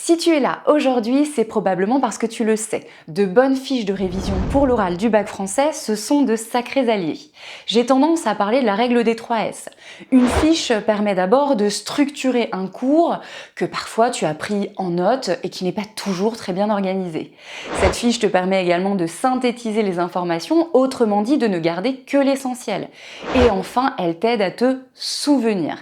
Si tu es là aujourd'hui, c'est probablement parce que tu le sais. De bonnes fiches de révision pour l'oral du bac français, ce sont de sacrés alliés. J'ai tendance à parler de la règle des 3 S. Une fiche permet d'abord de structurer un cours que parfois tu as pris en notes et qui n'est pas toujours très bien organisé. Cette fiche te permet également de synthétiser les informations, autrement dit de ne garder que l'essentiel. Et enfin, elle t'aide à te souvenir.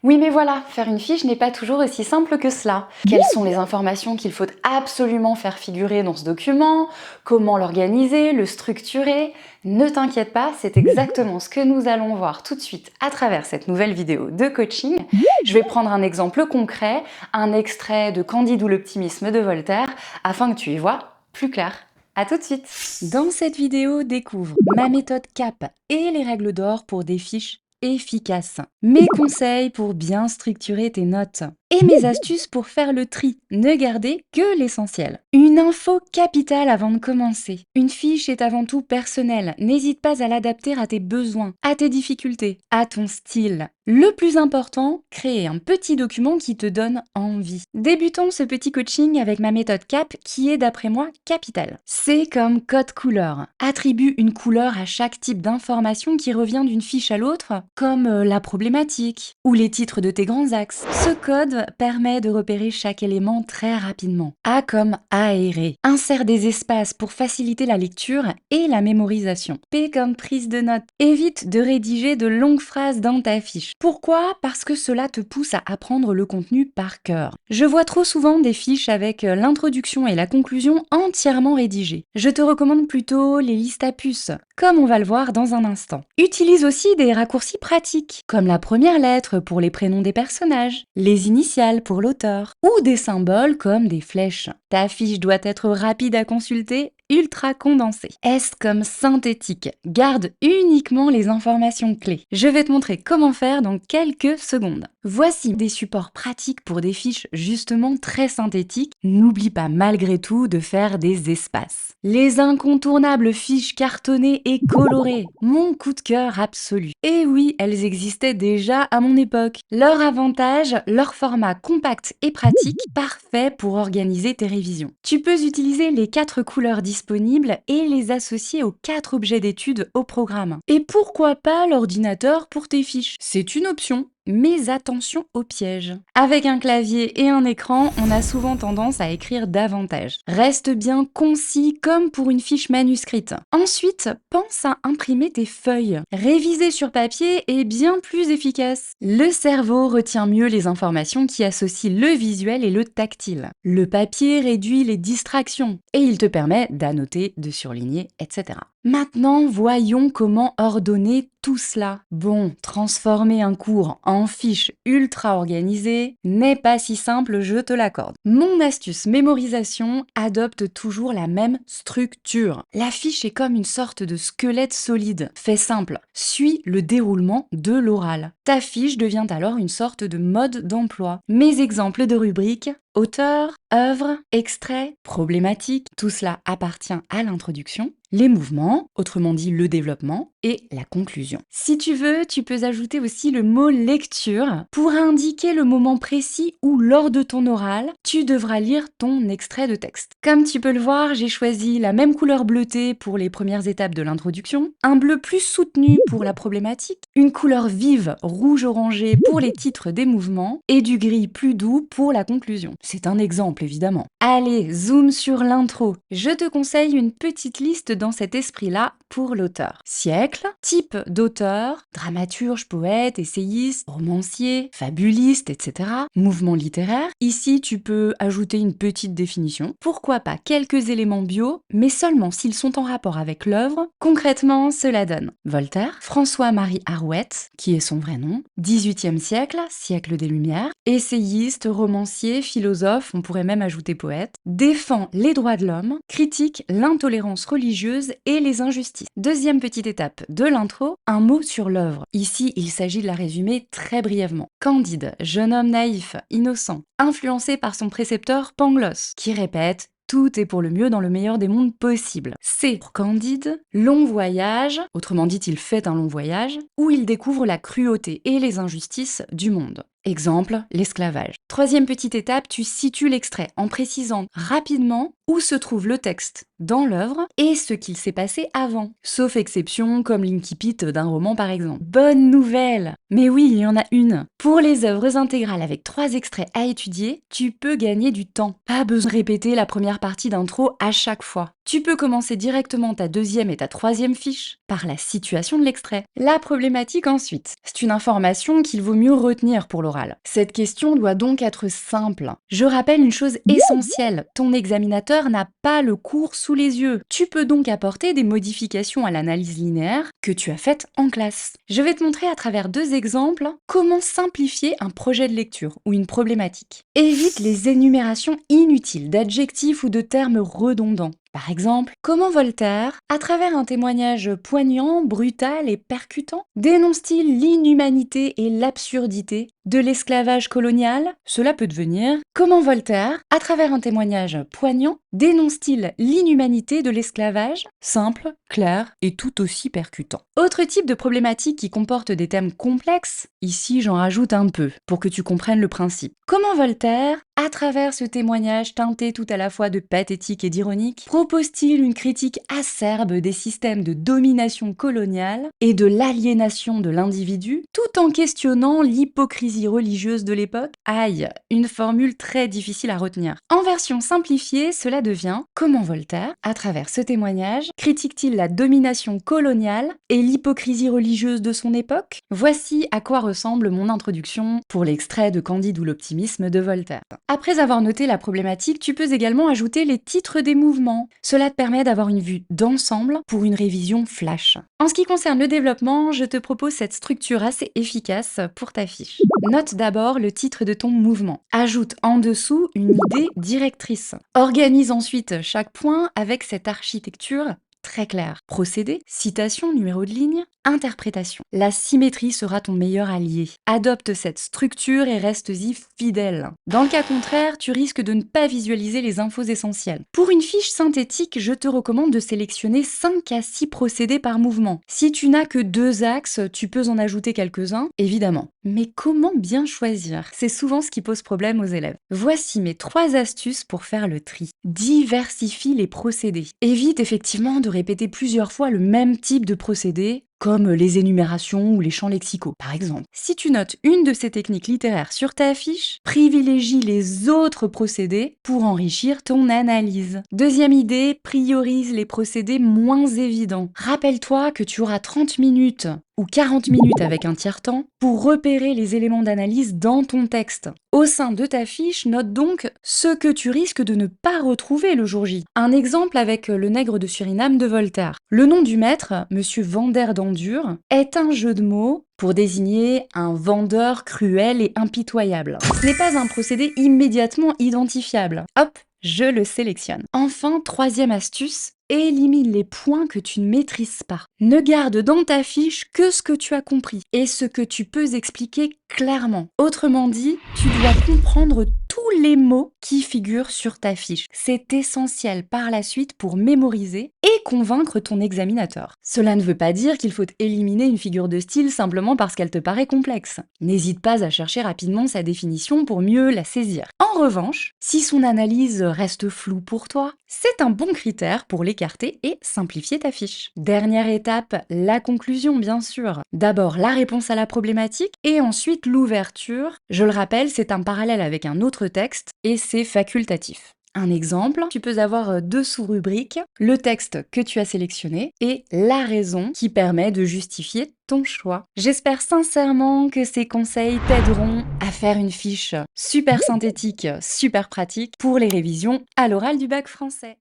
Oui, mais voilà, faire une fiche n'est pas toujours aussi simple que cela. Quelles sont les informations qu'il faut absolument faire figurer dans ce document? Comment l'organiser, le structurer? Ne t'inquiète pas, c'est exactement ce que nous allons voir tout de suite à travers cette nouvelle vidéo de coaching. Je vais prendre un exemple concret, un extrait de Candide ou l'optimisme de Voltaire, afin que tu y vois plus clair. À tout de suite! Dans cette vidéo, découvre ma méthode CAP et les règles d'or pour des fiches efficaces, mes conseils pour bien structurer tes notes et mes astuces pour faire le tri, ne garder que l'essentiel. Une info capitale avant de commencer. Une fiche est avant tout personnelle, n'hésite pas à l'adapter à tes besoins, à tes difficultés, à ton style. Le plus important, créer un petit document qui te donne envie. Débutons ce petit coaching avec ma méthode CAP qui est d'après moi capitale. C'est comme code couleur. Attribue une couleur à chaque type d'information qui revient d'une fiche à l'autre, comme la problématique ou les titres de tes grands axes. Ce code permet de repérer chaque élément très rapidement. A comme aéré. Insère des espaces pour faciliter la lecture et la mémorisation. P comme prise de notes. Évite de rédiger de longues phrases dans ta fiche. Pourquoi? Parce que cela te pousse à apprendre le contenu par cœur. Je vois trop souvent des fiches avec l'introduction et la conclusion entièrement rédigées. Je te recommande plutôt les listes à puces, comme on va le voir dans un instant. Utilise aussi des raccourcis pratiques, comme la première lettre pour les prénoms des personnages, les initiales pour l'auteur, ou des symboles comme des flèches. Ta fiche doit être rapide à consulter, ultra condensée. S comme synthétique. Garde uniquement les informations clés. Je vais te montrer comment faire dans quelques secondes. Voici des supports pratiques pour des fiches justement très synthétiques. N'oublie pas malgré tout de faire des espaces. Les incontournables fiches cartonnées et colorées. Mon coup de cœur absolu. Et oui, elles existaient déjà à mon époque. Leur avantage, leur format compact et pratique, parfait pour organiser tes révisions. Tu peux utiliser les 4 couleurs disponibles et les associer aux 4 objets d'étude au programme. Et pourquoi pas l'ordinateur pour tes fiches? C'est une option. Mais attention au piège. Avec un clavier et un écran, on a souvent tendance à écrire davantage. Reste bien concis comme pour une fiche manuscrite. Ensuite, pense à imprimer tes feuilles. Réviser sur papier est bien plus efficace. Le cerveau retient mieux les informations qui associent le visuel et le tactile. Le papier réduit les distractions et il te permet d'annoter, de surligner, etc. Maintenant, voyons comment ordonner tout cela. Bon, transformer un cours en fiche ultra organisée n'est pas si simple, je te l'accorde. Mon astuce mémorisation adopte toujours la même structure. La fiche est comme une sorte de squelette solide. Fait simple, suis le déroulement de l'oral. Ta fiche devient alors une sorte de mode d'emploi. Mes exemples de rubriques: auteur, œuvre, extrait, problématique, tout cela appartient à l'introduction, les mouvements, autrement dit le développement, et la conclusion. Si tu veux, tu peux ajouter aussi le mot lecture pour indiquer le moment précis où, lors de ton oral, tu devras lire ton extrait de texte. Comme tu peux le voir, j'ai choisi la même couleur bleutée pour les premières étapes de l'introduction, un bleu plus soutenu pour la problématique, une couleur vive rouge-orangé pour les titres des mouvements et du gris plus doux pour la conclusion. C'est un exemple évidemment. Allez, zoom sur l'intro. Je te conseille une petite liste dans cet esprit-là pour l'auteur. Siècle, type d'auteur, dramaturge, poète, essayiste, romancier, fabuliste, etc. Mouvement littéraire. Ici, tu peux ajouter une petite définition. Pourquoi pas quelques éléments bio, mais seulement s'ils sont en rapport avec l'œuvre. Concrètement, cela donne Voltaire, François-Marie Arouet, qui est son vrai nom, 18e siècle, siècle des Lumières, essayiste, romancier, philosophe, on pourrait même ajouter poète, défend les droits de l'homme, critique l'intolérance religieuse et les injustices. Deuxième petite étape de l'intro, un mot sur l'œuvre. Ici, il s'agit de la résumer très brièvement. Candide, jeune homme naïf, innocent, influencé par son précepteur Pangloss, qui répète: tout est pour le mieux dans le meilleur des mondes possibles. C'est pour Candide, long voyage, autrement dit il fait un long voyage, où il découvre la cruauté et les injustices du monde. Exemple, l'esclavage. Troisième petite étape, tu situes l'extrait en précisant rapidement où se trouve le texte dans l'œuvre et ce qu'il s'est passé avant. Sauf exception, comme l'incipit d'un roman par exemple. Bonne nouvelle! Mais oui, il y en a une. Pour les œuvres intégrales avec 3 extraits à étudier, tu peux gagner du temps. Pas besoin de répéter la première partie d'intro à chaque fois. Tu peux commencer directement ta deuxième et ta troisième fiche par la situation de l'extrait. La problématique ensuite. C'est une information qu'il vaut mieux retenir pour l'oral. Cette question doit donc être simple. Je rappelle une chose essentielle. Ton examinateur n'a pas le cours sous les yeux. Tu peux donc apporter des modifications à l'analyse linéaire que tu as faite en classe. Je vais te montrer à travers 2 exemples comment simplifier un projet de lecture ou une problématique. Évite les énumérations inutiles d'adjectifs ou de termes redondants. Par exemple, comment Voltaire, à travers un témoignage poignant, brutal et percutant, dénonce-t-il l'inhumanité et l'absurdité de l'esclavage colonial? Cela peut devenir comment Voltaire, à travers un témoignage poignant, dénonce-t-il l'inhumanité de l'esclavage? Simple, clair et tout aussi percutant. Autre type de problématique qui comporte des thèmes complexes, ici j'en rajoute un peu pour que tu comprennes le principe. Comment Voltaire, à travers ce témoignage teinté tout à la fois de pathétique et d'ironique, propose-t-il une critique acerbe des systèmes de domination coloniale et de l'aliénation de l'individu, tout en questionnant l'hypocrisie religieuse de l'époque? Aïe, une formule très difficile à retenir. En version simplifiée, cela devient comment Voltaire, à travers ce témoignage, critique-t-il la domination coloniale et l'hypocrisie religieuse de son époque? Voici à quoi ressemble mon introduction pour l'extrait de Candide ou l'optimisme de Voltaire. Après avoir noté la problématique, tu peux également ajouter les titres des mouvements. Cela te permet d'avoir une vue d'ensemble pour une révision flash. En ce qui concerne le développement, je te propose cette structure assez efficace pour ta fiche. Note d'abord le titre de ton mouvement. Ajoute en dessous une idée directrice. Organise ensuite chaque point avec cette architecture très claire. Procédé, citation, numéro de ligne, interprétation. La symétrie sera ton meilleur allié. Adopte cette structure et reste-y fidèle. Dans le cas contraire, tu risques de ne pas visualiser les infos essentielles. Pour une fiche synthétique, je te recommande de sélectionner 5 à 6 procédés par mouvement. Si tu n'as que 2 axes, tu peux en ajouter quelques-uns, évidemment. Mais comment bien choisir? C'est souvent ce qui pose problème aux élèves. Voici mes 3 astuces pour faire le tri. Diversifie les procédés. Évite effectivement de répéter plusieurs fois le même type de procédé, comme les énumérations ou les champs lexicaux, par exemple. Si tu notes une de ces techniques littéraires sur ta fiche, privilégie les autres procédés pour enrichir ton analyse. Deuxième idée, priorise les procédés moins évidents. Rappelle-toi que tu auras 30 minutes ou 40 minutes avec un tiers-temps pour repérer les éléments d'analyse dans ton texte. Au sein de ta fiche, note donc ce que tu risques de ne pas retrouver le jour J. Un exemple avec Le Nègre de Suriname de Voltaire. Le nom du maître, Monsieur Vander d'Andure, est un jeu de mots pour désigner un vendeur cruel et impitoyable. Ce n'est pas un procédé immédiatement identifiable. Hop, je le sélectionne. Enfin, troisième astuce, élimine les points que tu ne maîtrises pas. Ne garde dans ta fiche que ce que tu as compris et ce que tu peux expliquer clairement. Autrement dit, tu dois comprendre tous les mots qui figurent sur ta fiche. C'est essentiel par la suite pour mémoriser et convaincre ton examinateur. Cela ne veut pas dire qu'il faut éliminer une figure de style simplement parce qu'elle te paraît complexe. N'hésite pas à chercher rapidement sa définition pour mieux la saisir. En revanche, si son analyse reste floue pour toi, c'est un bon critère pour l'écarter et simplifier ta fiche. Dernière étape, la conclusion bien sûr. D'abord la réponse à la problématique et ensuite l'ouverture. Je le rappelle, c'est un parallèle avec un autre texte et c'est facultatif. Un exemple, tu peux avoir 2 sous-rubriques, le texte que tu as sélectionné et la raison qui permet de justifier ton choix. J'espère sincèrement que ces conseils t'aideront à faire une fiche super synthétique, super pratique pour les révisions à l'oral du bac français.